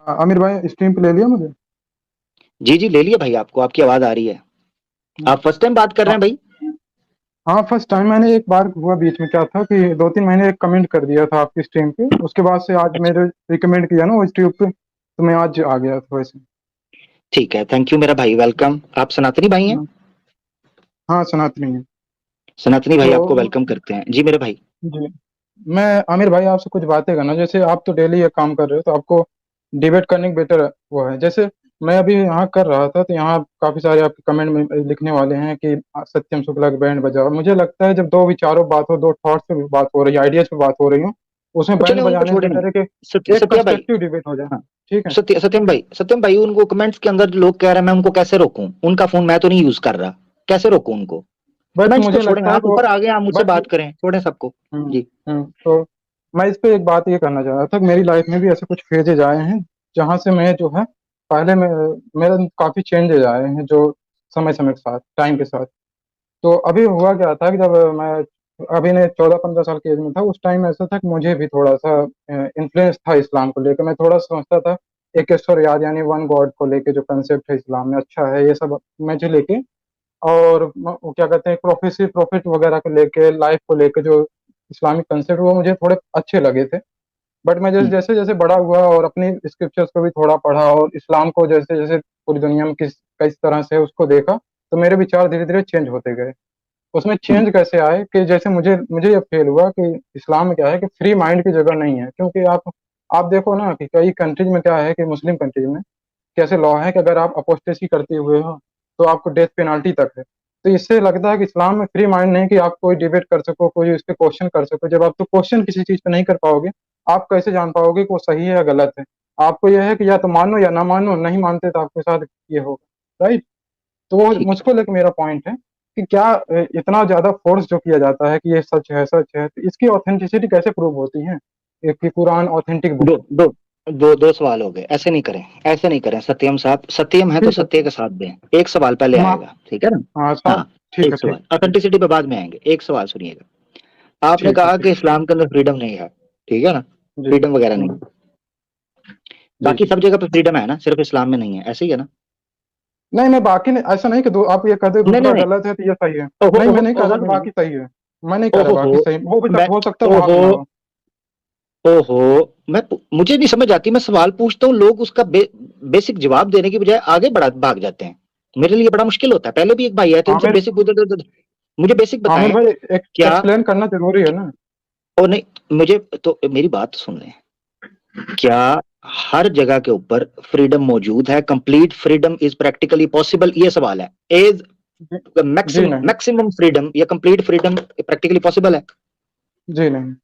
आमिर भाई स्ट्रीम पे ले लिया मुझे। जी जी ले लिया भाई, आपको आपकी आवाज आ रही है। आप फर्स्ट टाइम बात कर रहे हाँ हैं भाई? हाँ, फर्स्ट टाइम मैंने एक बार हुआ बीच में, क्या था कि 2-3 महीने एक कमेंट कर दिया था आपकी स्ट्रीम पे, उसके बाद से आज अच्छा, मेरे रिकमेंड किया ना वो स्ट्रीम पे, तो मैं आज आ गया था वैसे। ठीक है, थैंक यू मेरा भाई, वेलकम। आप सनातनी भाई हैं? हाँ हाँ, सनातनी है। सनातनी भाई आपको तो वेलकम करते हैं जी मेरे भाई। जी, मैं आमिर भाई आपसे कुछ बातें करना, जैसे आप तो डेली ये काम कर रहे हो तो आपको डिबेट करने की बेटर वो है। जैसे मैं अभी यहाँ कर रहा था तो यहाँ काफी सारे आपके कमेंट में लिखने वाले हैं कि सत्यम शुक्ला की बैंड बजाओ। मुझे लगता है जब दो विचारों बात हो, दो थॉट्स पे बात हो रही है, आइडियाज पे बात हो रही हो, उसमें चले बैंड उनको बजाने से छोड़े ना। बेटर है कि एक सत्या भाई। कंस्ट्रक्टिव डिबेट हो जाए। हाँ, ठीक है। सत्यम भाई उनको कमेंट्स के अंदर जो लोग कह रहे हैं, मैं उनको कैसे रोकूं? उनका फोन मैं तो नहीं यूज कर रहा, कैसे रोकूं उनको? बट कमेंट्स को मुझे छोड़ें, लगता है आप कि वो, ऊपर आ गए, आप मुझसे बट बात करें, छोड़ें सबको। जी। तो मैं इस पे एक बात ये करना चाह रहा था कि मेरी लाइफ में भी ऐसे कुछ फेजेज आए हैं जहाँ से मैं जो है, पहले में मेरा काफी चेंजेस आए हैं जो समय समय के साथ, टाइम के साथ। तो अभी हुआ क्या था कि जब मैं अभी ने 14-15 साल की एज में था, उस टाइम ऐसा था कि मुझे भी थोड़ा सा इन्फ्लुएंस था इस्लाम को लेकर। मैं थोड़ा समझता था एक ईश्वर याद यानी वन गॉड को लेके जो कंसेप्ट है इस्लाम में, अच्छा है ये सब मुझे लेके। और वो क्या कहते हैं, प्रोफेसी प्रॉफिट वगैरह को लेके, लाइफ को लेके जो इस्लामिक कंसेप्ट, वो मुझे थोड़े अच्छे लगे थे। बट मैं जैसे हम्म, जैसे जैसे बड़ा हुआ और अपनी स्क्रिप्चर्स को भी थोड़ा पढ़ा और इस्लाम को जैसे जैसे पूरी दुनिया में किस तरह से है उसको देखा, तो मेरे विचार धीरे धीरे चेंज होते गए। उसमें हम्म, चेंज कैसे आए कि जैसे मुझे मुझे ये फील हुआ कि इस्लाम में क्या है कि फ्री माइंड की जगह नहीं है। क्योंकि आप देखो ना कि कई कंट्रीज में क्या है कि मुस्लिम कंट्रीज में कैसे लॉ है कि अगर आप अपोस्टेसी करते हुए हो तो आपको डेथ पेनाल्टी तक है। तो इससे लगता है कि इस्लाम में फ्री माइंड नहीं कि आप कोई डिबेट कर सको, कोई उस पर क्वेश्चन कर सको। जब आप तो क्वेश्चन किसी चीज पे नहीं कर पाओगे, आप कैसे जान पाओगे कि वो सही है या गलत है? आपको यह है कि या तो मानो या ना मानो, नहीं मानते तो आपके साथ ये होगा, राइट? तो वो ठीक है। मुझको लेकर मेरा पॉइंट है कि क्या इतना ज्यादा फोर्स जो किया जाता है कि ये सच है, तो इसकी ऑथेंटिसिटी कैसे प्रूव होती है? कि कुरान ऑथेंटिक बुक दो है। दो दो सवाल हो गए, ऐसे नहीं करें, ऐसे नहीं करें सत्यम साहब, सत्यम है तो ठीक है। सत्य के साथ दें। एक सवाल पहले हाँ आएगा, ठीक है ना? हाँ साहब। हाँ, ठीक है, एक ठीक सवाल ठीक ऑथेंटिसिटी पे बाद में आएंगे, एक सवाल सुनिएगा। आपने ठीक है। कहा ठीक कि इस्लाम के अंदर फ्रीडम नहीं है, ठीक है ना? जी। फ्रीडम वगैरह नहीं, जी बाकी जी। सब जगह पे फ्रीडम है ना, सिर्फ इस्लाम में नहीं है, ऐसे ही है ना? नहीं, मैं बाकी नहीं, ऐसा नहीं कि आप ये कहते हो नहीं नहीं दूसरा नहीं। गलत है तो ये सही है। ओहो नहीं, मैं ओहो नहीं कह ओहो रहा कि नहीं नहीं। बाकी सही है। मैं नहीं कह रहा ओहो हो बाकी सही, वो भी मैं हो सकता है वहां ओहो पे ना हो। ओहो मुझे नहीं समझ आती, मैं सवाल पूछता हूँ, लोग उसका बेसिक जवाब देने की बजाय आगे बढ़ा भाग जाते हैं। मेरे लिए बड़ा मुश्किल होता है। पहले भी एक भाई आए थे, उनसे आमिर बेसिक मुझे बेसिक आमिर बताएं। भाई, क्या? एक्सप्लेन करना जरूरी है ना। ओ नहीं, मुझे तो मेरी बात सुन लें। क्या हर जगह के ऊपर फ्रीडम मौजूद है? Complete freedom is practically possible, ये सवाल है। इज जी, जी मैक्सिमम नहीं। मैक्सिमम फ्रीडम या कंप्लीट फ्रीडम प्रैक्टिकली पॉसिबल है? जी नहीं।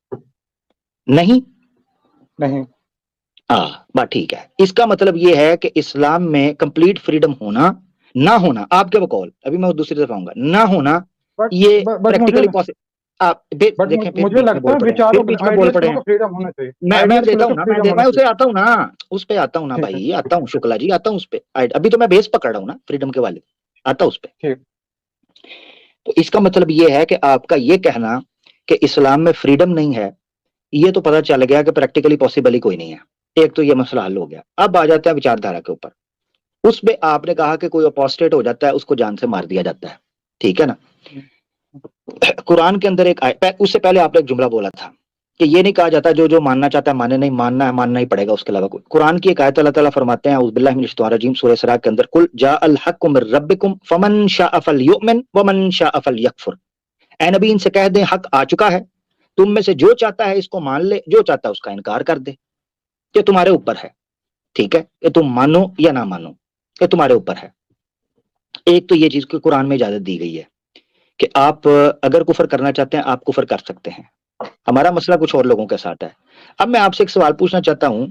नहीं। नहीं। हाँ, बात ठीक है। इसका मतलब ये है कि इस्लाम में कंप्लीट फ्रीडम होना ना होना, आपके बकौल, अभी मैं दूसरी तरफ आऊंगा, ना होना, बट ये बट मुझे प्रैक्टिकली पॉसिबल। आप देखें, फिर मुझे बीच में लगता बोल है पड़े हैं, फिर विचारों को, बीच में बोल आइडियाज को पड़े लेकर हैं। फ्रीडम होना चाहिए। मैं आइडियाज को देता हूँ लेकर ना, फ्रीडम होना मैं उसे चाहिए। आता हूँ ना, उस पे आता हूँ ना ठीक है। भाई, आता हूँ शुक्ला जी, आता हूँ उस पे। अभी तो मैं बेस पकड़ रहा हूँ ना फ्रीडम के वाले, आता हूँ उस पे। ठीक। तो इसका मतलब ये है कि आपका ये कहना कि इस्लाम में फ्रीडम नहीं है, ये तो पता चल गया कि प्रैक्टिकली पॉसिबल ही कोई नहीं है। एक तो ये मसला हल हो गया। अब आ जाता है विचारधारा के ऊपर। उसमें आपने कहा कि कोई अपोस्टेट हो जाता है, उसको जान से मार दिया जाता है, ठीक है ना? कुरान के अंदर उससे पहले आपने एक जुमला बोला था कि ये नहीं कहा जाता जो जो मानना चाहता है माने, नहीं मानना है, मानना ही पड़ेगा, उसके अलावा कोई। कुरान की एक आयत अल्लाह ताला फरमाते हैं, औज़ु बिल्लाहि मिनश शैतानिर रजीम, सूरह इसरा के अंदर, कुल जाअल हक्कु मिर रब्बिकुम फमन शाअ फलयुमिन वमन शाअ फलयकफुर। ए नबी, इनसे कह दें हक आ चुका है, तुम में से जो चाहता है इसको मान ले, जो चाहता है उसका इनकार कर दे। ये तुम्हारे ऊपर है, ठीक है? ये तुम मानो या ना मानो, ये तुम्हारे ऊपर है। एक तो ये चीज को कुरान में इजाजत दी गई है कि आप अगर कुफर करना चाहते हैं, आप कुफर कर सकते हैं। हमारा मसला कुछ और लोगों के साथ है। अब मैं आपसे एक सवाल पूछना चाहता हूं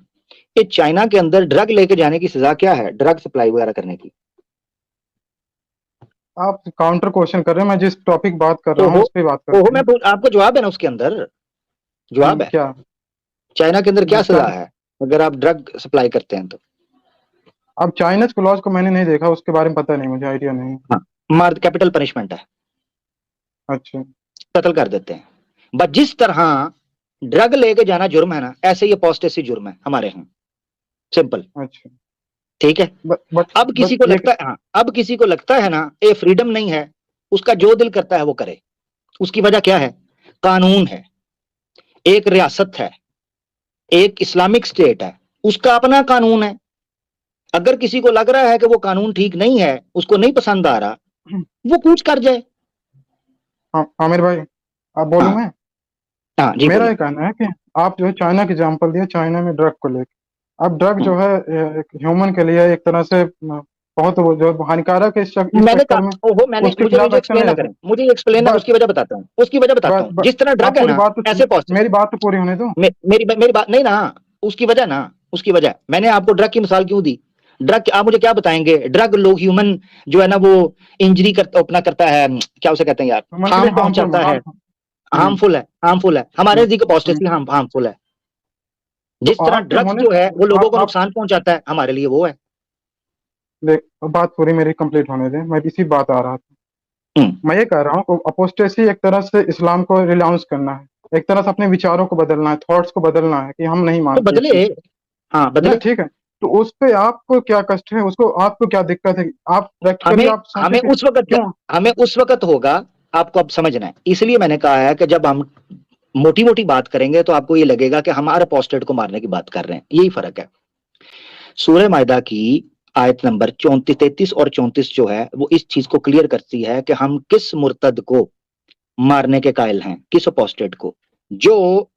कि चाइना के अंदर ड्रग लेके जाने की सजा क्या है, ड्रग सप्लाई वगैरह करने की? आप काउंटर क्वेश्चन कर रहे हैं, मैं जिस टॉपिक बात कर रहा हूँ ओहो उस पर बात ओहो, करते हैं। आपको जवाब है ना उसके अंदर? जवाब है। क्या? चाइना के अंदर क्या जिसका, सजा है अगर आप ड्रग सप्लाई करते हैं तो? अब चाइनीज क्लॉज को मैंने नहीं देखा, उसके बारे में पता नहीं, मुझे आइडिया नहीं। हाँ, मार कैपिटल पनिशमेंट है, अच्छा। कत्ल कर देते हैं। बस जिस तरह ड्रग लेके जाना जुर्म है ना, ऐसे ही अपोस्टेसी जुर्म है हमारे यहाँ। सिंपल। अच्छा। ठीक है। बट अब किसी बट को ये लगता है, हाँ, अब किसी को लगता है ना ये फ्रीडम नहीं है, उसका जो दिल करता है वो करे। उसकी वजह क्या है? कानून है, एक रियासत है, एक इस्लामिक स्टेट है, उसका अपना कानून है। अगर किसी को लग रहा है कि वो कानून ठीक नहीं है, उसको नहीं पसंद आ रहा, वो कूच कर जाए। हाँ आमिर भाई, आप बोलूँ हाँ मैं? हाँ जी मेरा बोलिए। ये कहना है कि आप जो है चाइना की एग्जांपल दिए, चाइना में ड्रग को लेकर। अब ड्रग जो है एक ह्यूमन के लिए एक तरह से बहुत वो जो हानिकारक है, इस मैंने चक्कर में कहा ओहो, मैंने, उसके मुझे खिलाफ मुझे एक्शन एक्सप्लेन नहीं ना लेते। करें, मुझे एक्सप्लेन है, बट उसकी वजह बताता हूँ, उसकी वजह बताता हूँ। बट जिस तरह आप ड्रग है पूरी ना, बात तो, ऐसे पॉसिबल। मेरी बात तो पूरी होने दो। मेरी मेरी बात नहीं ना, उसकी वजह ना, उसकी वजह मैंने आपको ड्रग की मिसाल क्यों दी? ड्रग, आप मुझे क्या बताएंगे? ड्रग लोग ह्यूमन जो है ना वो इंजरी करता, अपना करता है, क्या उसे कहते हैं यार, ह्यूमन के लिए हार्म हार्मफुल पहुंचाता है। हार्मफुल। हम्म। हार्मफुल है, हार्मफुल है, हमारे हम्म। नजदीक हम्म। पॉजिटिव हार्मफुल है। तो जिस तरह आपके ड्रग्स होने जो है वो लोगों को आप नुकसान पहुंचाता है, हमारे लिए वो है। देख, बात पूरी मेरी कंप्लीट होने दें, मैं इसी बात आ रहा था। हम्म। मैं ये कह रहा हूँ अपोस्टेसी एक तरह से इस्लाम को रिलाउंस करना है, एक तरह से अपने विचारों को बदलना है, थॉट्स को बदलना है कि हम नहीं तो मानते इस बदले, चीज को। हाँ ना बदले। ठीक है, तो उस पे आपको क्या कष्ट है, उसको आपको क्या दिक्कत है? आप प्रैक्टिकली हमें आप सोचे हमें कि उस वक्त, क्यों। हमें उस वक्त होगा, आपको अब समझना है। इसलिए मैंने कहा है कि जब हम मोटी मोटी बात करेंगे तो आपको ये लगेगा कि हम हमारे अपोस्टेट को मारने की बात कर रहे हैं, यही फर्क है। सूरह मायदा की आयत नंबर 34, 33 और 34 जो है वो इस चीज को क्लियर करती है कि हम किस मुर्तद को मारने के कायल हैं, किस अपोस्टेट को, जो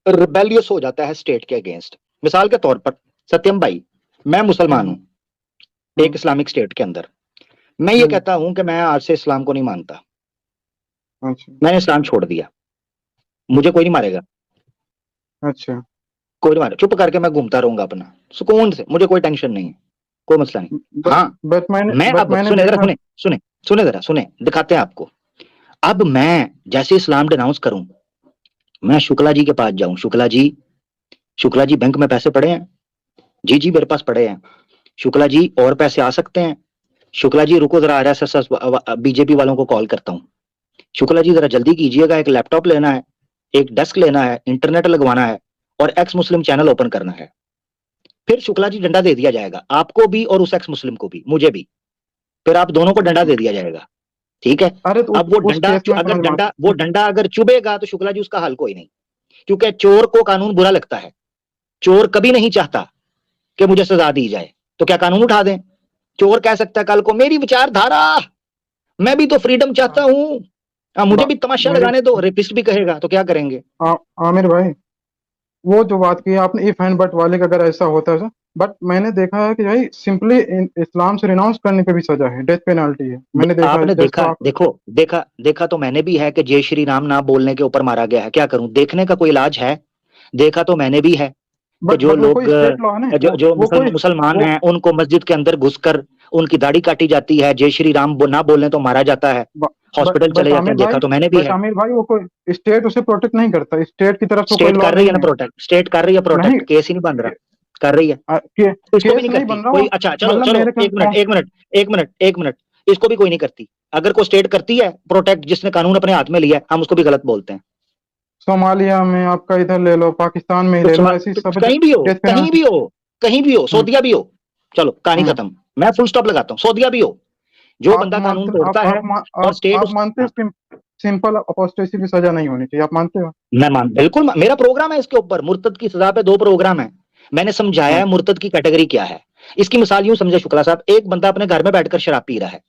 रिबेलियस हो जाता है स्टेट के अगेंस्ट। मिसाल के तौर पर सत्यम भाई, मैं मुसलमान हूं हम्म। एक हम्म। इस्लामिक स्टेट के अंदर, मैं ये हम्म। कहता हूं कि मैं आज से इस्लाम को नहीं मानता, अच्छा। मैंने इस्लाम छोड़ दिया, मुझे कोई नहीं मारेगा, अच्छा। कोई नहीं मारेगा, चुप करके मैं घूमता रहूंगा अपना सुकून से, मुझे कोई टेंशन नहीं है, कोई मसला नहीं। बट हाँ, मैं बट अब मैंने सुने जरा, देखा। सुने सुने सुने जरा, सुने दिखाते हैं आपको। अब मैं जैसे इस्लाम डिनाउंस करूं, मैं शुक्ला जी के पास जाऊं, शुक्ला जी, शुक्ला जी बैंक में पैसे पड़े हैं? जी जी मेरे पास पड़े हैं। शुक्ला जी और पैसे आ सकते हैं? शुक्ला जी रुको जरा, आरएसएस बीजेपी वालों को कॉल करता हूं। शुक्ला जी जरा जल्दी कीजिएगा, एक लैपटॉप लेना है, एक डेस्क लेना है, इंटरनेट लगवाना है और एक्स मुस्लिम चैनल ओपन करना है। फिर शुक्ला जी डंडा दे दिया जाएगा, आपको भी और उस एक्स मुस्लिम को भी, मुझे भी। फिर आप दोनों को डंडा दे दिया जाएगा। ठीक है। अरे तो अब वो उस डंडा, केस में अगर समझ में डंडा, वो डंडा अगर चुभेगा तो शुक्ला जी उसका हल कोई नहीं, क्योंकि चोर को कानून बुरा लगता है। चोर कभी नहीं चाहता कि मुझे सजा दी जाए, तो क्या कानून उठा दें? चोर कह सकता है कल को मेरी विचारधारा, मैं भी तो फ्रीडम चाहता हूं, मुझे भी तमाशा मेरी लगाने दो, रेपिस्ट भी कहेगा, तो क्या करेंगे? आमिर भाई, वो जो बात की आपने इफ एंड बट वाले का, अगर ऐसा होता है, बट मैंने देखा है कि भाई सिंपली इस्लाम से रिनाउंस करने पे भी सजा है, डेथ पेनाल्टी है, मैंने देखा है आपने जैसे तो देखा, आप। देखो, देखा देखा तो मैंने भी है कि जय श्री राम ना बोलने के ऊपर मारा गया है, क्या करूं, देखने का कोई इलाज है? देखा तो मैंने भी है कि जो बट वो लोग, कोई स्टेट लॉ है ना, जो जो वो कोई मुसलमान वो हैं उनको मस्जिद के अंदर घुसकर उनकी दाढ़ी काटी जाती है, जय श्री राम ना बोलने तो मारा जाता है, हॉस्पिटल चले जाते हैं, देखा तो मैंने भी है। आमिर भाई, वो कोई स्टेट उसे प्रोटेक्ट नहीं करता, स्टेट की तरफ से कोई स्टेट लॉ कर रही है नहीं ना है। प्रोटेक्ट, स्टेट कर रही है नहीं, प्रोटेक्ट, केस ही नहीं बन रहा, कर रही है। इसको भी केस नहीं नहीं करती बन रहा कोई, वो, अच्छा चलो मतलब चलो, मेरे एक मिनट एक मिनट एक मिनट एक मिनट, इसको भी कोई नहीं करती। अगर कोई स्टेट करती है प्रोटेक्ट, जिसने कानून अपने हाथ में लिया है, हम उसको भी गलत बोलते हैं। सोमालिया में आपका, इधर ले लो, पाकिस्तान में ही तो, ले लो, ऐसी तो सब कहीं भी हो, डेथ कहीं पेनाल्टी। भी हो, कहीं भी हो, हम्म। सऊदीया भी हो, चलो कहानी हम्म। खत्म, मैं फुल स्टॉप लगाता हूँ, सऊदीया भी हो, जो आप बंदा कानून मानते तोड़ता है और स्टेट आप उस, मानते हाँ, हो सिंपल अपोस्टेसी की सजा नहीं होनी चाहिए, आप मानते हो? मैं मान, बिल्कुल मेरा प्रोग्राम है इसके ऊपर, मुर्तद की सजा पे 2 प्रोग्राम है। मैंने समझाया है अच्छा। मुर्तद की कैटेगरी क्या है। इसकी मिसाल यूं समझे शुक्ला साहब, एक बंदा अपने घर में बैठकर शराब पी रहा है,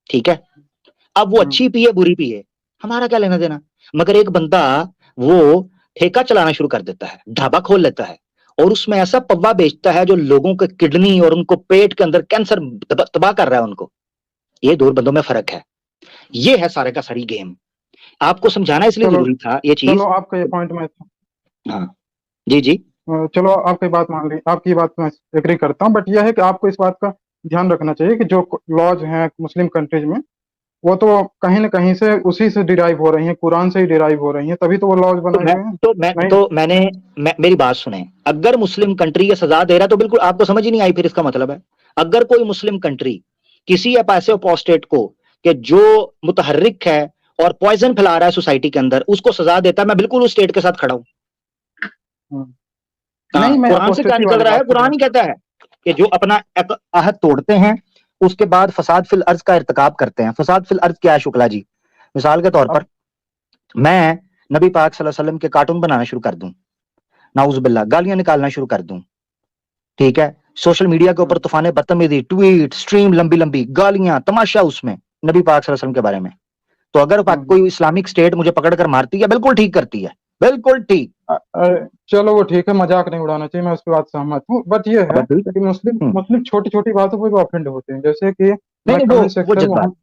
ठीक है, अब वो हम्म। अच्छी पिए बुरी पिए, हमारा क्या लेना देना। मगर एक बंदा वो ठेका चलाना शुरू कर देता है, ढाबा खोल लेता है और उसमें ऐसा पव्वा बेचता है जो लोगों के किडनी और उनको पेट के अंदर कैंसर तबाह कर रहा है उनको, ये 2 बंदों में फर्क है। ये है सारे का सारी गेम, आपको समझाना इसलिए चलो, जरूरी था ये चलो चीज। आपका ये पॉइंट मैं, हाँ जी जी। चलो आपकी बात मान ली, आपकी बात मैं एग्री करता हूँ, बट यह है कि आपको इस बात का ध्यान रखना चाहिए कि जो लॉज हैं मुस्लिम कंट्रीज में, वो तो कहीं ना कहीं से उसी से डिराइव हो रही हैं, कुरान से ही डिराइव हो रही हैं, तभी तो वो लॉज तो बनाए मैं गए हैं। तो मैं नहीं। तो मैंने मेरी बात सुने, अगर मुस्लिम कंट्री ये सजा दे रहा है तो बिल्कुल आपको समझ ही नहीं आई, फिर इसका मतलब है अगर कोई मुस्लिम कंट्री किसी ऐसे अपोस्टेट को कि जो मुतहर्रिक है और पॉइजन फैला रहा है सोसाइटी के अंदर, उसको सजा देता है, मैं बिल्कुल उस स्टेट के साथ खड़ा हूं। हम्म। नहीं, मैं कुरान से क्या अपोस्टेसी निकल वाली रहा है? बात कर रहा कुरान ही कहता है कि जो अपना अहद तोड़ते हैं उसके बाद फसाद फिल अर्ज का इर्तिकाब करते हैं। फसाद फिल अर्ज क्या है शुक्ला जी? मिसाल के तौर हूँ। पर मैं नबी पाक सल्लल्लाहु अलैहि वसल्लम के कार्टून बनाना शुरू कर दूं, नाउजुबिल्लाह, गालियां निकालना शुरू कर दूं, ठीक है, सोशल मीडिया के ऊपर तूफाने बदतमीजी, ट्वीट स्ट्रीम, लंबी लंबी गालियां, तमाशा उसमें नबी पाक सल्लल्लाहु अलैहि वसल्लम के बारे में, तो अगर हम्म। कोई इस्लामिक स्टेट मुझे पकड़कर मारती है, बिल्कुल ठीक करती है, बिल्कुल ठीक। अरे चलो वो ठीक है, मजाक नहीं उड़ाना चाहिए, मैं उसकी बात सहमत हूँ। बट ये अब है ठीक है। कि मुस्लिम हम्म। मुस्लिम छोटी छोटी बातों पर भी ऑफेंड होते हैं, जैसे कि नहीं मैं नहीं, कमेंट वो सेक्शन जज्बात,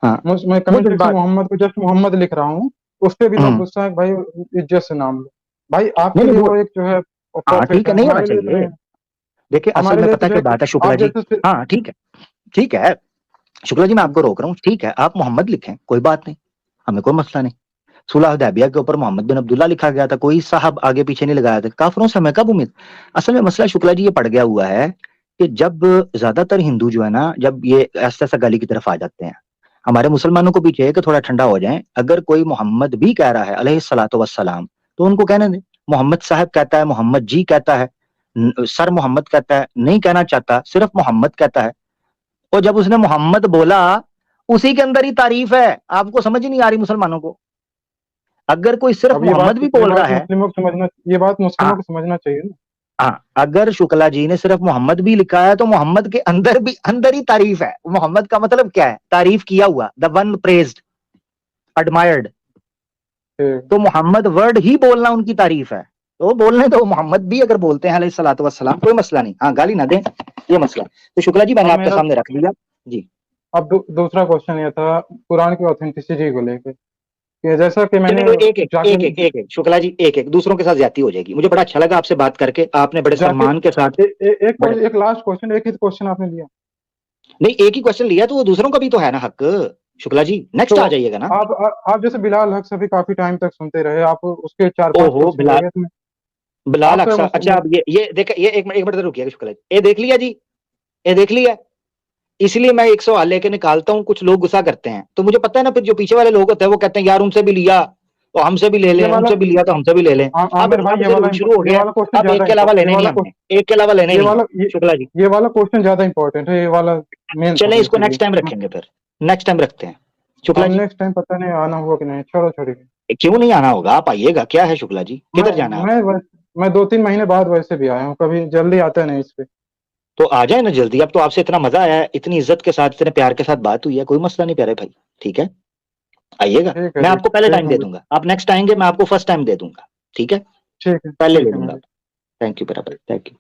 हाँ, मैं वो कमेंट सेक्शन जज्बात। मोहम्मद को जस्ट मोहम्मद लिख रहा हूँ, उस पे भी लोग हम्म। गुस्सा है कि भाई इज्जत से नाम लो। भाई नहीं आपके नहीं लिए वो, वो एक जो है हाँ परफेक्ट ठीक है, है, नहीं होना हमारे लिए तो चाहिए। नहीं। देखिए असल हमारे में लिए तो पता क्या देख, बात है शुक्ला आप जी, जैसे हाँ ठीक है, ठीक है शुक्ला जी, मैं आपको रोक रहा हूँ, ठीक है आप मोहम्मद लिखें, कोई बात नहीं, हमें कोई मसला नहीं। सुलह हुदैबिया के ऊपर मोहम्मद बिन अब्दुल्ला लिखा गया था, कोई साहब आगे पीछे नहीं लगाया था, काफिरों से हमें कब उम्मीद। असल में मसला शुक्ला जी ये पड़ गया हुआ है कि जब ज्यादातर हिंदू जो है ना, जब ये ऐसा ऐसा गाली की तरफ आ जाते हैं, हमारे मुसलमानों को भी चाहिए कि थोड़ा ठंडा हो जाए। अगर कोई मोहम्मद भी कह रहा है अलैहिस्सलातु वस्सलाम, तो उनको कहने दें। मोहम्मद साहब कहता है, मोहम्मद जी कहता है, सर मोहम्मद कहता है, नहीं कहना चाहता, सिर्फ मोहम्मद कहता है। और जब उसने मोहम्मद बोला, उसी के अंदर ही तारीफ है। आपको समझ ही नहीं आ रही मुसलमानों को? अगर कोई सिर्फ अब मोहम्मद भी ये बोल रहा बात है, मुस्लिमों को समझना, ये बात मुस्लिमों हाँ को समझना चाहिए ना। हाँ, अगर शुक्ला जी ने सिर्फ मोहम्मद भी लिखा है तो मोहम्मद के अंदर भी अंदर ही तारीफ है। मोहम्मद का मतलब क्या है? तारीफ किया हुआ, द वन प्रेज्ड, एडमायर्ड। ठीक। तो मोहम्मद वर्ड ही बोलना उनकी तारीफ है, तो बोलने दो, मोहम्मद भी अगर बोलते हैं अलैहिस्सलातु वस्सलाम, कोई मसला नहीं, हाँ गाली ना दें, ये मसला। तो शुक्ला जी मैंने अब आपके मेरा, सामने रख लिया जी। अब दूसरा क्वेश्चन ये था कुरान की ऑथेंटिसिटी को लेके, कि जैसा कि चलिए मैंने वो एक एक जाके एक एक एक एक शुक्ला जी, एक एक दूसरों के साथ ज्यादती हो जाएगी। मुझे बड़ा अच्छा लगा आपसे बात करके, आपने बड़े जाके सम्मान के साथ, बड़े, एक लास्ट क्वेश्चन, एक ही क्वेश्चन आपने लिया। नहीं एक ही क्वेश्चन लिया तो वो दूसरों का भी तो है ना हक। शुक्ला जी नेक्स्ट तो आ जाइएगा ना। आप जैसे बिलाल हक से भी काफी टाइम तक सुनते रहे, आप उसके 4-5 ओहो क्वेश्चन ले बिलाल, गए तो बिलाल आपसे अक्सर, अच्छा अब ये देख, ये एक मिनट रुकिएगा शुक्ला जी, ये देख लिया जी, ये देख लिया। इसलिए मैं एक सवाल लेके निकालता हूँ, कुछ लोग गुस्सा करते हैं, तो मुझे पता है ना, फिर जो पीछे वाले लोग होते हैं वो कहते हैं यार उनसे भी लिया तो हमसे भी ले ये लें, वाला, उनसे भी लिया तो हमसे भी ले लें। अब आमिर भाई, अब से रूल शुरू हो ये गया है, वाला क्वेश्चन अब ज्यादा एक के अलावा ये लेने नहीं वाला हमने, एक के अलावा लेने ये नहीं है वाला शुक्ला जी। ये वाला क्वेश्चन ज्यादा इंपॉर्टेंट है, ये वाला मेन था चलें इसको मेरे लिए। नेक्स्ट टाइम रखेंगे, फिर नेक्स्ट टाइम रखते हैं शुक्ला अब जी। नेक्स्ट टाइम पता नहीं आना हुआ कि नहीं, छोड़ो छोड़िए। क्यों नहीं आना होगा? आप आइएगा, क्या है शुक्ला जी, मैं किधर जाना है मैं आपको? मैं 2-3 महीने बाद वैसे भी आया हूँ, कभी जल्दी आता नहीं इस पे। तो आ जाए ना जल्दी, अब तो आपसे इतना मजा आया है, इतनी इज्जत के साथ, इतने प्यार के साथ बात हुई है, कोई मसला नहीं प्यारे भाई, ठीक है आइएगा। ठीक है मैं जी, आपको पहले ठीक टाइम हूँ। दे दूंगा, आप नेक्स्ट आएंगे मैं आपको फर्स्ट टाइम दे दूंगा, ठीक है, ठीक है, पहले ठीक ले है लूंगा। मेरे। थैंक यू बराबर, थैंक यू।